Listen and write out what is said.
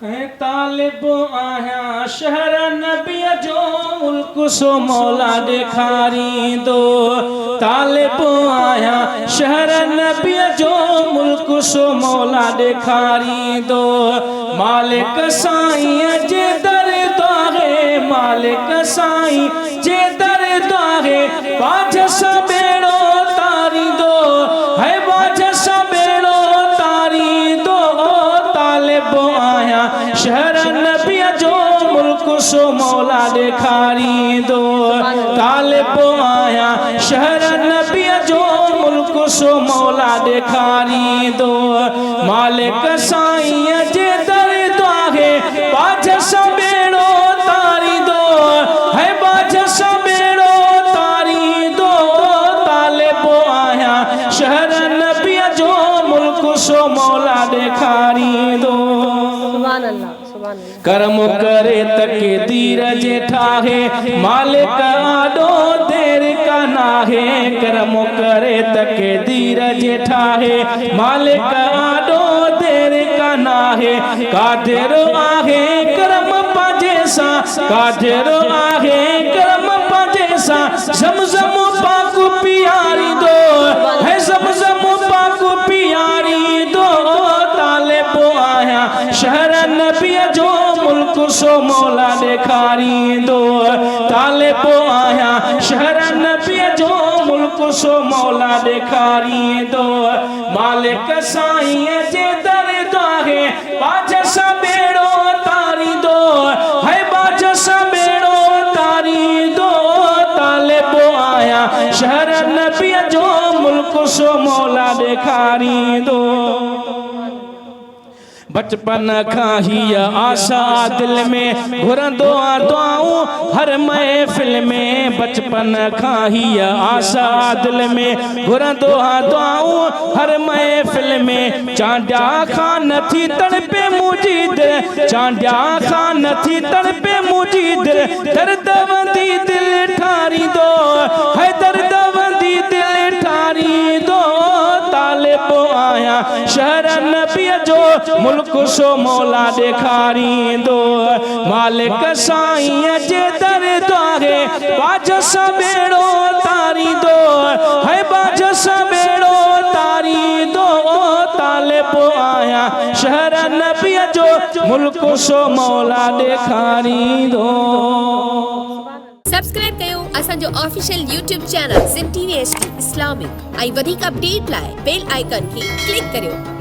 तालिब आहियां शहर नबीअ जो मुल्क सो मौला ॾेखारींदो। तालिब आहियां शहर नबीअ जो मुल्क सो मौला ॾेखारींदो। मालिक साईं जे दरबार मालिक साईं जे दरबार बाज सबेड़ो तारींदो है बाज सबेड़ो तारींदो। तालिब आहियां शहर नबीअ जो मुल्क सो मौला ॾेखारींदो। तालिब आहियां शहर नबीअ जो मुल्क सो मौला ॾेखारींदो। मालिक साईं जे दरबार बाज सबेड़ो तारींदो है बाज सबेड़ो तारींदो। तालिब आहियां शहर नबीअ जो मुल्क सो मौला ॾेखारींदो। करम करे तके दीर जे ठाहे मालिक आडो देर का नाहे। करम करे तके दीर जे ठाहे मालिक आडो देर का नाहे। कादिर आहे करम पाजे सा कादिर आहे करम पाजे सा ज़मज़म पाक पियारी दो है ज़मज़म पाक पियारी दो। तालिब आहियां शहर नबीअ जो मुल्क सो मौला ॾेखारींदो। तालिब आहियां शहर नबीअ जो मुल्क सो मौला ॾेखारींदो। मालिक साईं जे दरबार बाज सबेड़ो तारींदो है बाज सबेड़ो तारींदो। तालिब आहियां शहर नबीअ जो मुल्क सो मौला ॾेखारींदो। बचपन खां हीअ आशा दिल में घुरंदो आ दुआऊं हर महफ़िल में। बचपन खां हीअ आशा दिल में घुरंदो आ दुआऊं हर महफ़िल में। चांडिया खां नथी तड़पे मुंहिंजी दिल चांडिया खां नथी तड़पे मुंहिंजी दिल दर्द वंदी दिल ठारींदो है दर्द वंदी दिल ठारींदो। तालिब आहियां शहर नबीअ जो मुल्क सो मौला ॾेखारींदो। मालिक साईं जे दरबार बाज सबेड़ो तारींदो है बाज सबेड़ो तारींदो। तालिब आहियां शहर नबीअ जो मुल्क सो मौला ॾेखारींदो। सब्सक्राइब कयो असांजो official YouTube channel Sindh TV HD Islamic ऐं वधीक अपडेट लाइ बेल आइकन खे क्लिक करियो।